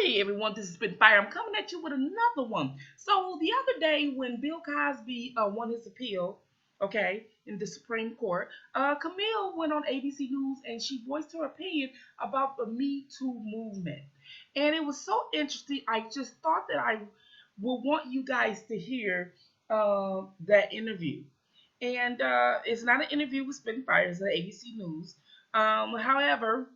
Hey everyone, this has been Fire. I'm coming at you with another one. So the other day when Bill Cosby won his appeal, okay, in the Supreme Court, Camille went on ABC News and she voiced her opinion about the Me Too movement. And it was so interesting. I just thought that I would want you guys to hear that interview. And it's not an interview with Spitting Fire, it's an ABC News. However,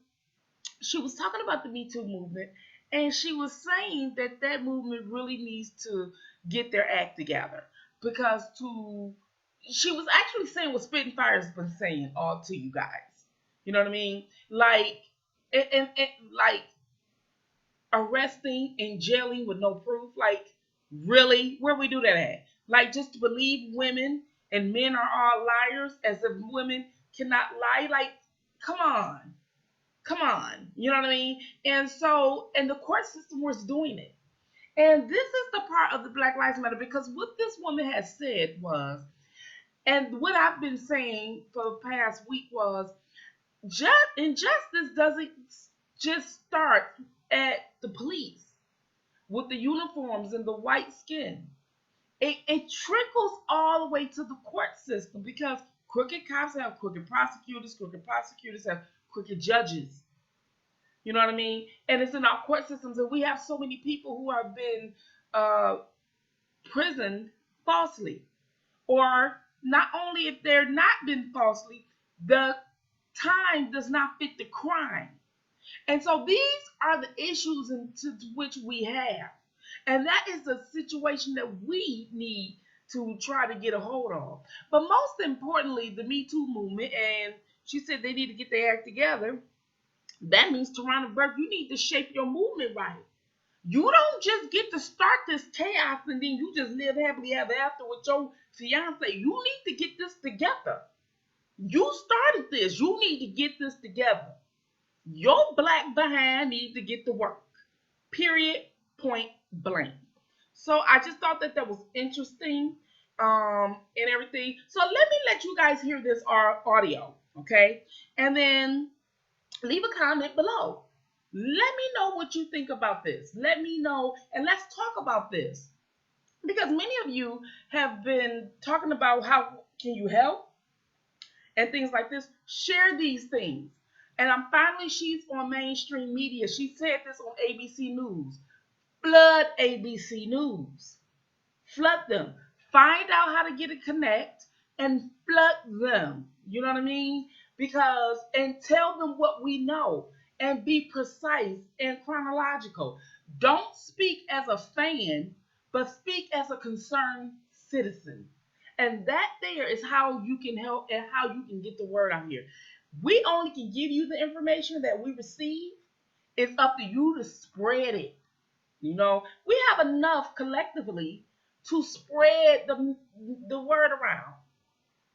she was talking about the Me Too movement, and she was saying that that movement really needs to get their act together because to she was actually saying what Spitting Fire's been saying all to you guys. You know what I mean? Like and like arresting and jailing with no proof. Like really, where we do that at? Like just to believe women and men are all liars as if women cannot lie. Like come on. Come on, you know what I mean? And so, and the court system was doing it. And this is the part of the Black Lives Matter because what this woman has said was, and what I've been saying for the past week was, injustice doesn't just start at the police with the uniforms and the white skin. It trickles all the way to the court system because crooked cops have crooked prosecutors have crooked judges. You know what I mean? And it's in our court systems, and we have so many people who have been uh, prisoned falsely, or not only if they're not been falsely, the time does not fit the crime. And so these are the issues into which we have, and that is the situation that we need to try to get a hold of. But most importantly, the Me Too movement, and she said they need to get their act together. That means Toronto Burke, you need to shape your movement right. You don't just get to start this chaos and then you just live happily ever after with your fiance. You need to get this together. You started this. You need to get this together. Your black behind needs to get to work. Period. Point blank. So I just thought that that was interesting and everything. So let me let you guys hear this audio, okay? And then leave a comment below. Let me know what you think about this. Let me know, and let's talk about this. Because many of you have been talking about how can you help and things like this. Share these things. And I'm finally, she's on mainstream media. She said this on ABC News. Flood ABC News. Flood them. Find out how to get a connect and flood them. You know what I mean? Because, and tell them what we know and be precise and chronological. Don't speak as a fan, but speak as a concerned citizen. And that there is how you can help and how you can get the word out here. We only can give you the information that we receive. It's up to you to spread it. You know, we have enough collectively to spread the word around.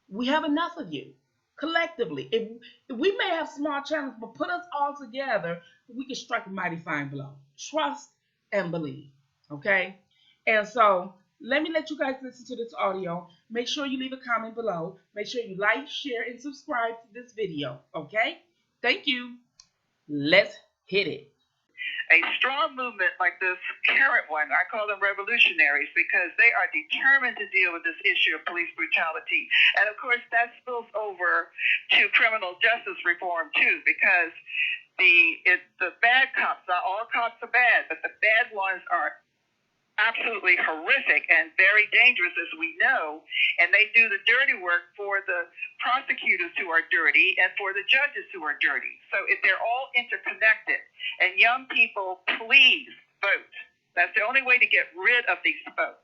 We have enough of you collectively. If we may have small channels, but put us all together, we can strike a mighty fine blow. Trust and believe. Okay? And so let me let you guys listen to this audio. Make sure you leave a comment below. Make sure you like, share, and subscribe to this video. Okay? Thank you. Let's hit it. A strong movement like this current one, I call them revolutionaries because they are determined to deal with this issue of police brutality. And of course, that spills over to criminal justice reform too, because the bad cops, not all cops are bad, but the bad ones are absolutely horrific and very dangerous, as we know, and they do the dirty work for the prosecutors who are dirty and for the judges who are dirty. So if they're all interconnected, and young people, please vote. That's the only way to get rid of these folks.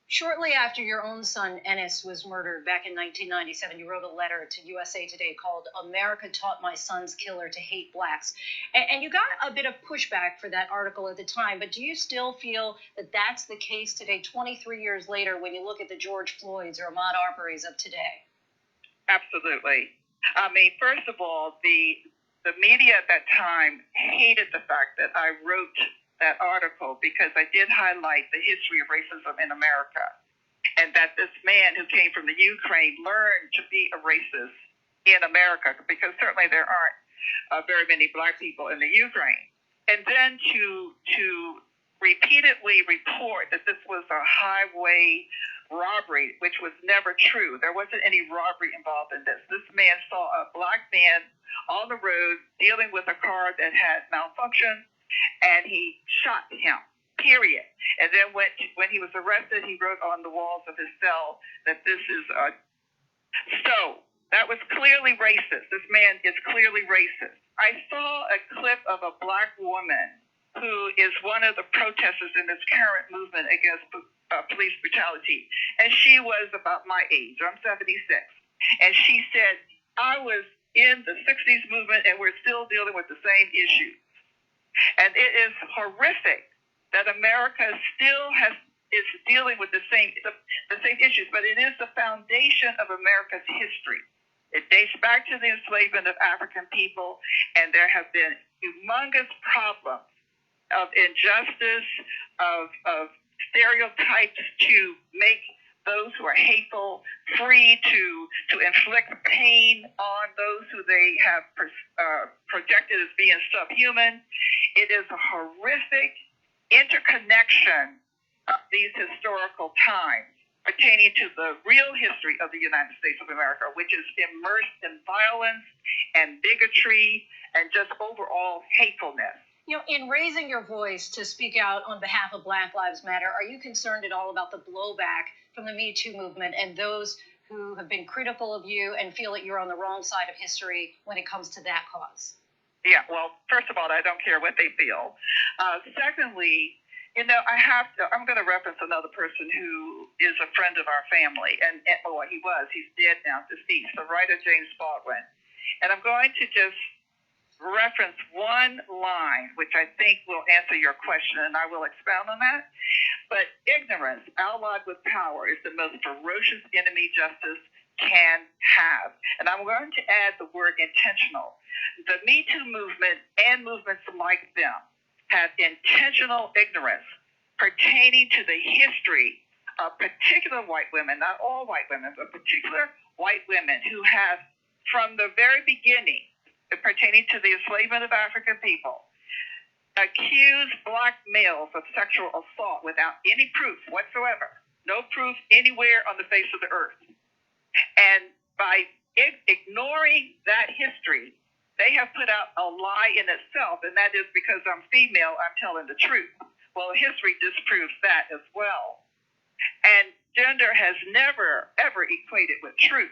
Shortly after your own son, Ennis, was murdered back in 1997, you wrote a letter to USA Today called America Taught My Son's Killer to Hate Blacks. And you got a bit of pushback for that article at the time, but do you still feel that that's the case today, 23 years later, when you look at the George Floyds or Ahmaud Arbery's of today? Absolutely. I mean, first of all, the media at that time hated the fact that I wrote that article because I did highlight the history of racism in America and that this man who came from the Ukraine learned to be a racist in America because certainly there aren't very many black people in the Ukraine. and then to repeatedly report that this was a highway robbery, which was never true. There wasn't any robbery involved in this. This man saw a black man on the road dealing with a car that had malfunction, and he shot him, period. And then when he was arrested, he wrote on the walls of his cell that this is a... So that was clearly racist. This man is clearly racist. I saw a clip of a black woman who is one of the protesters in this current movement against police brutality. And she was about my age. I'm 76. And she said, I was in the 60s movement and we're still dealing with the same issues. And it is horrific that America still is dealing with the same issues, but it is the foundation of America's history. It dates back to the enslavement of African people, and there have been humongous problems of injustice, of stereotypes to make those who are hateful free to inflict pain on those who they have projected as being subhuman. It is a horrific interconnection of these historical times pertaining to the real history of the United States of America, which is immersed in violence and bigotry and just overall hatefulness. You know, in raising your voice to speak out on behalf of Black Lives Matter, are you concerned at all about the blowback from the Me Too movement and those who have been critical of you and feel that you're on the wrong side of history when it comes to that cause? Yeah, well, first of all, I don't care what they feel. Secondly, I'm going to reference another person who is a friend of our family, and he's dead now, deceased, the writer James Baldwin. And I'm going to just reference one line, which I think will answer your question, and I will expound on that. But ignorance, allied with power, is the most ferocious enemy justice can have. And I'm going to add the word intentional. The Me Too movement and movements like them have intentional ignorance pertaining to the history of particular white women, not all white women, but particular white women who have, from the very beginning, pertaining to the enslavement of African people, accused black males of sexual assault without any proof whatsoever. No proof anywhere on the face of the earth. And by ignoring that history, they have put out a lie in itself, and that is because I'm female, I'm telling the truth. Well, history disproves that as well. And gender has never, ever equated with truth.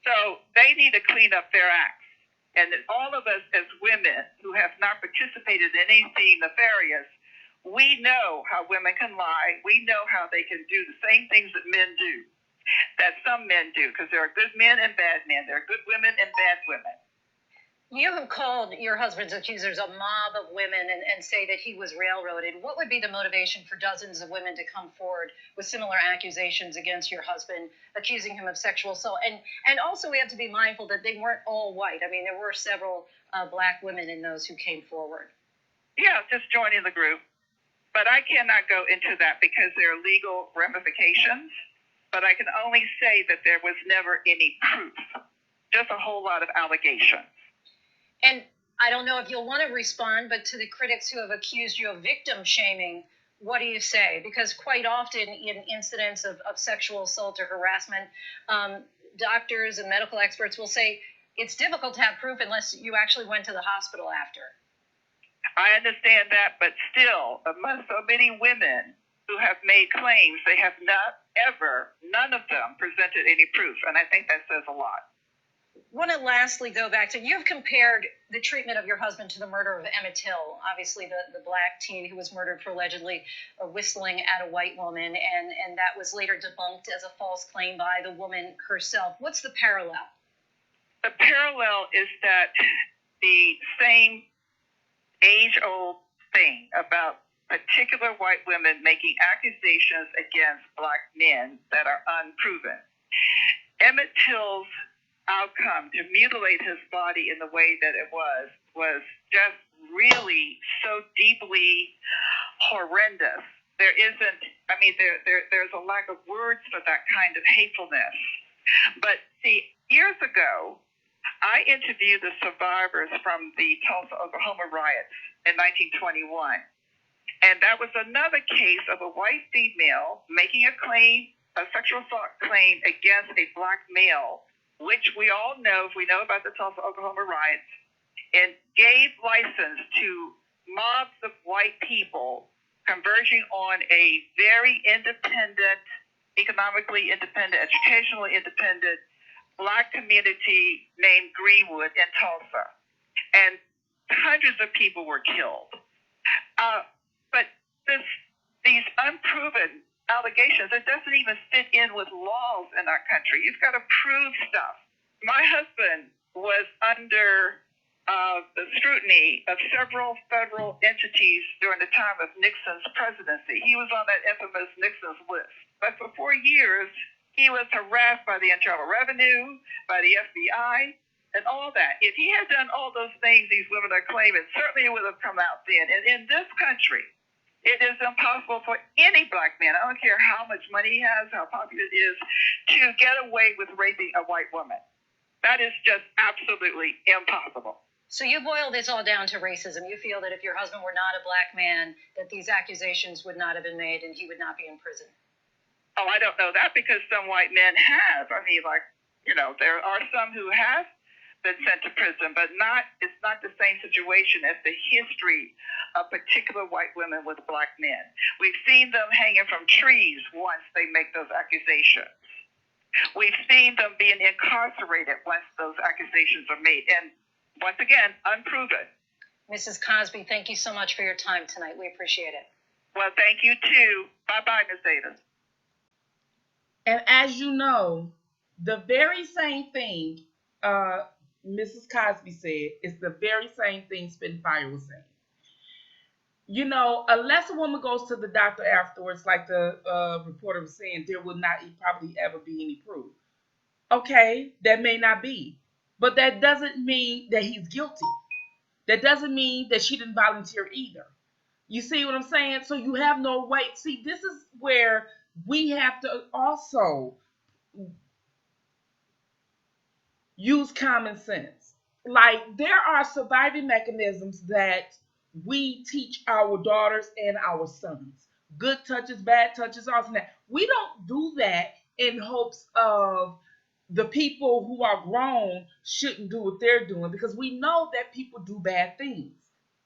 So they need to clean up their acts. And all of us as women who have not participated in anything nefarious, we know how women can lie. We know how they can do the same things that men do, that some men do, because there are good men and bad men. There are good women and bad women. You have called your husband's accusers a mob of women and say that he was railroaded. What would be the motivation for dozens of women to come forward with similar accusations against your husband, accusing him of sexual assault? And also we have to be mindful that they weren't all white. I mean, there were several black women in those who came forward. Yeah, just joining the group. But I cannot go into that because there are legal ramifications. But I can only say that there was never any proof, just a whole lot of allegations. And I don't know if you'll want to respond, but to the critics who have accused you of victim shaming, what do you say? Because quite often in incidents of sexual assault or harassment, doctors and medical experts will say it's difficult to have proof unless you actually went to the hospital after. I understand that, but still, among so many women who have made claims, they have not ever, none of them presented any proof. And I think that says a lot. I want to lastly go back to, you've compared the treatment of your husband to the murder of Emmett Till, obviously the black teen who was murdered for allegedly whistling at a white woman, and that was later debunked as a false claim by the woman herself. What's the parallel? The parallel is that the same age-old thing about particular white women making accusations against black men that are unproven. Emmett Till's outcome to mutilate his body in the way that it was just really so deeply horrendous. There's a lack of words for that kind of hatefulness. But see, years ago, I interviewed the survivors from the Tulsa, Oklahoma riots in 1921. And that was another case of a white female making a claim, a sexual assault claim against a black male, which we all know, if we know about the Tulsa, Oklahoma riots, and gave license to mobs of white people converging on a very independent, economically independent, educationally independent black community named Greenwood in Tulsa. And hundreds of people were killed. But these unproven allegations, it doesn't even fit in with laws in our country. You've got to prove stuff. My husband was under the scrutiny of several federal entities during the time of Nixon's presidency. He was on that infamous Nixon's list. But for 4 years, he was harassed by the Internal Revenue, by the FBI, and all that. If he had done all those things these women are claiming, certainly it would have come out then. And in this country, it is impossible for any black man, I don't care how much money he has, how popular it is, to get away with raping a white woman. That is just absolutely impossible. So you boil this all down to racism. You feel that if your husband were not a black man, that these accusations would not have been made and he would not be in prison. Oh, I don't know that, because some white men have. I mean, there are some who have been sent to prison, but it's not the same situation as the history of particular white women with black men. We've seen them hanging from trees once they make those accusations. We've seen them being incarcerated once those accusations are made, and once again, unproven. Mrs. Cosby, thank you so much for your time tonight. We appreciate it. Well, thank you too. Bye-bye, Ms. Davis. And as you know, the very same thing Mrs. Cosby said is the very same thing Spitfire was saying. You know, unless a woman goes to the doctor afterwards, like the reporter was saying, there will not probably ever be any proof. Okay, that may not be. But that doesn't mean that he's guilty. That doesn't mean that she didn't volunteer either. You see what I'm saying? So you have no way. See, this is where we have to also use common sense. Like, there are surviving mechanisms that we teach our daughters and our sons. Good touches, bad touches, all that. We don't do that in hopes of the people who are grown shouldn't do what they're doing, because we know that people do bad things.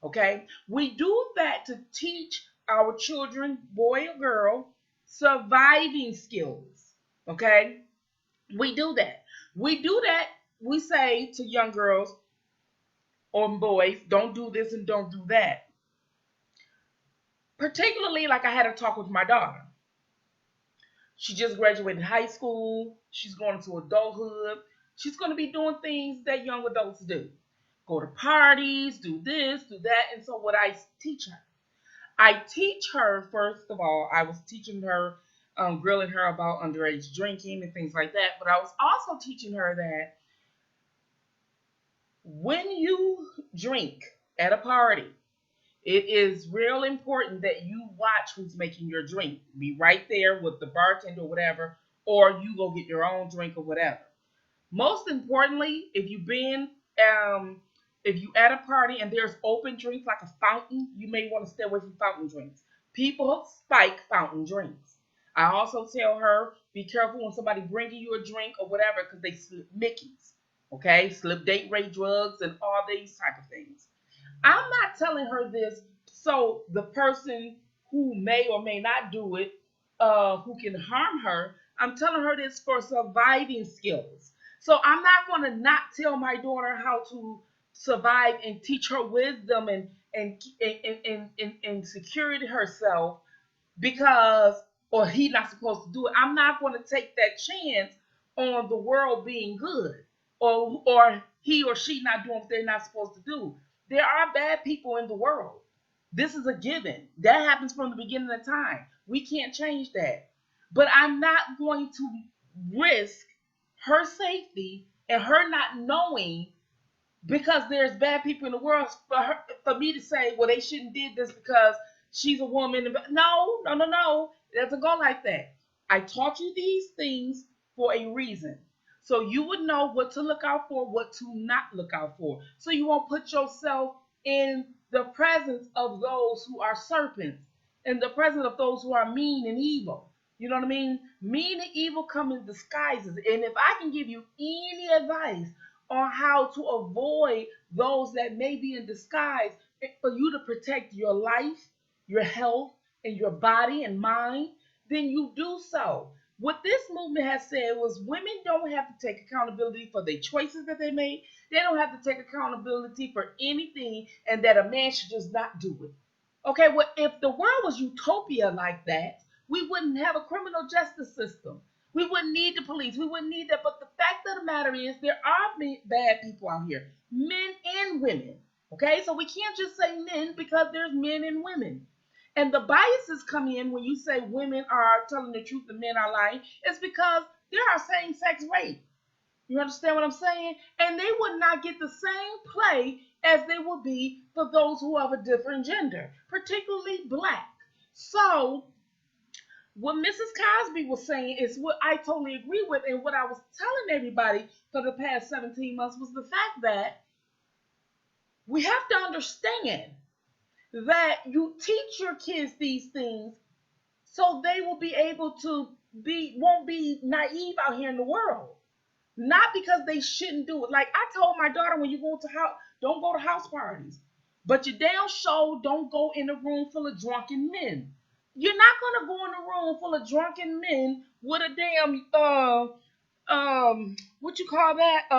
Okay? We do that to teach our children, boy or girl, surviving skills. Okay? We do that. We say to young girls or boys, don't do this and don't do that. Particularly, like, I had a talk with my daughter. She just graduated high school. She's going into adulthood. She's going to be doing things that young adults do. Go to parties, do this, do that. And so what I teach her, first of all, I was teaching her, grilling her about underage drinking and things like that. But I was also teaching her that when you drink at a party, it is real important that you watch who's making your drink. Be right there with the bartender or whatever, or you go get your own drink or whatever. Most importantly, if you at a party and there's open drinks like a fountain, you may want to stay away from fountain drinks. People spike fountain drinks. I also tell her, be careful when somebody bringing you a drink or whatever, because they slip Mickeys, okay? Slip date rape drugs and all these type of things. I'm not telling her this so the person who may or may not do it, who can harm her, I'm telling her this for surviving skills. So I'm not going to not tell my daughter how to survive and teach her wisdom and security herself because, or he not supposed to do it. I'm not going to take that chance on the world being good or he or she not doing what they're not supposed to do. There are bad people in the world. This is a given. That happens from the beginning of time. We can't change that. But I'm not going to risk her safety and her not knowing, because there's bad people in the world, for me to say, well, they shouldn't did this because she's a woman. No. It doesn't go like that. I taught you these things for a reason. So you would know what to look out for, what to not look out for. So you won't put yourself in the presence of those who are serpents, in the presence of those who are mean and evil. You know what I mean? Mean and evil come in disguises. And if I can give you any advice on how to avoid those that may be in disguise, for you to protect your life, your health, and your body and mind, then you do so. What this movement has said was women don't have to take accountability for the choices that they made. They don't have to take accountability for anything, and that a man should just not do it. Okay, well, if the world was utopia like that, we wouldn't have a criminal justice system. We wouldn't need the police. We wouldn't need that. But the fact of the matter is, there are bad people out here, men and women. Okay, so we can't just say men because there's men and women. And the biases come in when you say women are telling the truth and men are lying. It's because there are same sex rape. You understand what I'm saying? And they would not get the same play as they would be for those who have a different gender, particularly black. So, what Mrs. Cosby was saying is what I totally agree with, and what I was telling everybody for the past 17 months was the fact that we have to understand that you teach your kids these things so they will be able to won't be naive out here in the world. Not because they shouldn't do it. Like I told my daughter, when you go to house, don't go to house parties. But you damn sure don't go in a room full of drunken men. You're not gonna go in a room full of drunken men with a damn what you call that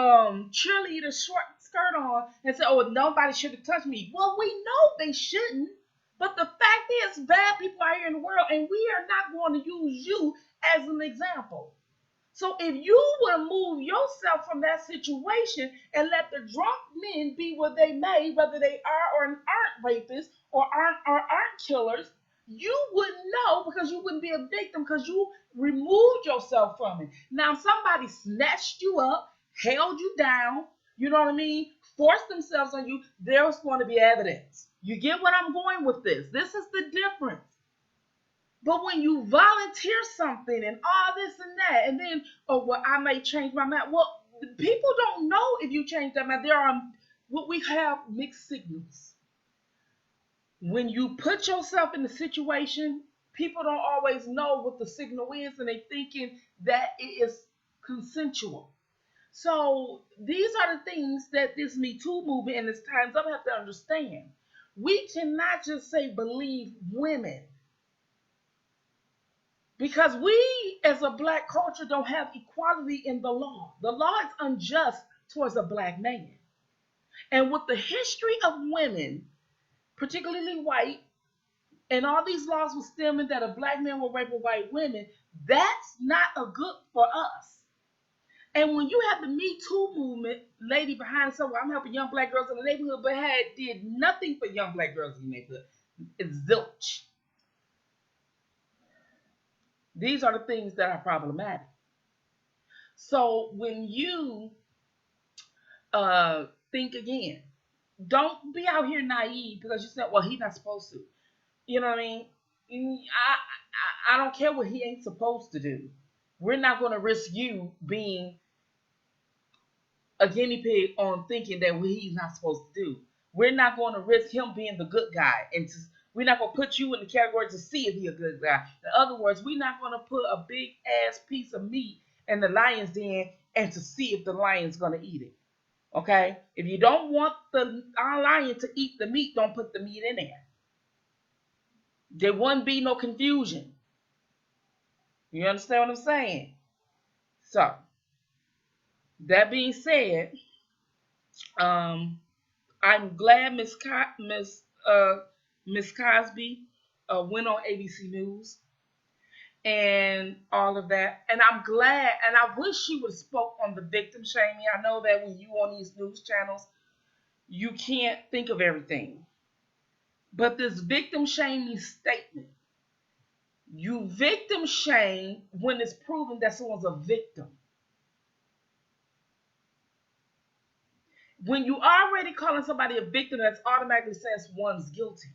cheerleader short skirt on and say, oh, nobody should have touched me. Well, we know they shouldn't. But the fact is, bad people out here in the world, and we are not going to use you as an example. So if you will move yourself from that situation and let the drunk men be what they may, whether they are or aren't rapists or aren't killers, you wouldn't know because you wouldn't be a victim because you removed yourself from it. Now somebody snatched you up, held you down, you know what I mean, forced themselves on you, there's going to be evidence. You get what I'm going with this? This is the difference. But when you volunteer something and all this and that, and then, oh, well, I may change my mind. Well, people don't know if you change that mind. There are what we have mixed signals. When you put yourself in the situation, people don't always know what the signal is, and they're thinking that it is consensual. So these are the things that this Me Too movement and this Time's Up have to understand. We cannot just say believe women. Because we, as a black culture, don't have equality in the law. The law is unjust towards a black man. And with the history of women, particularly white, and all these laws were stemming that a black man will rape a white woman, that's not a good for us. And when you have the Me Too movement, lady behind someone, I'm helping young black girls in the neighborhood, but did nothing for young black girls in the neighborhood. It's zilch. These are the things that are problematic. So when you think again, don't be out here naive because you said, well, he's not supposed to. You know what I mean? I don't care what he ain't supposed to do. We're not going to risk you being a guinea pig on thinking that what he's not supposed to do. We're not going to risk him being the good guy, and we're not going to put you in the category to see if he's a good guy. In other words, we're not going to put a big ass piece of meat in the lion's den and to see if the lion's going to eat it. Okay? If you don't want our lion to eat the meat, don't put the meat in there. There wouldn't be no confusion. You understand what I'm saying? So, that being said, I'm glad Miss Cosby went on ABC News and all of that. And I'm glad, and I wish she would have spoke on the victim shaming. I know that when you on these news channels, you can't think of everything. But this victim shaming statement, you victim shame when it's proven that someone's a victim. When you already calling somebody a victim, that's automatically says one's guilty.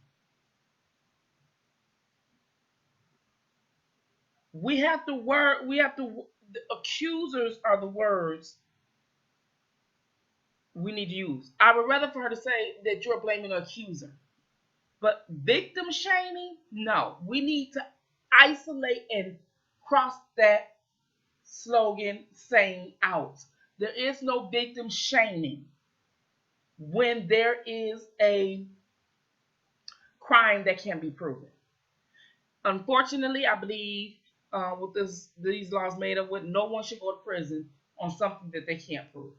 We have to the accusers are the words we need to use. I would rather for her to say that you're blaming an accuser. But victim shaming, no. We need to isolate and cross that slogan saying out. There is no victim shaming when there is a crime that can be proven. Unfortunately, I believe with these laws made up with, no one should go to prison on something that they can't prove.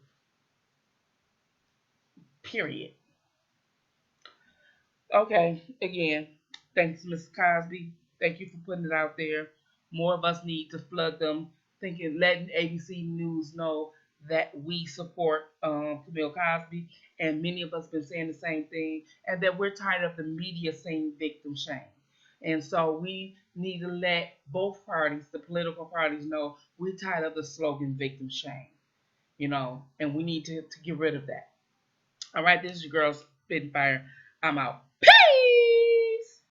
Period. Okay, again, thanks, Ms. Cosby. Thank you for putting it out there. More of us need to flood them, letting ABC News know that we support Camille Cosby, and many of us been saying the same thing, and that we're tired of the media saying victim shame. And so we need to let both parties, the political parties, know we're tired of the slogan victim shame, and we need to get rid of that. All right, this is your girl Spitfire. I'm out.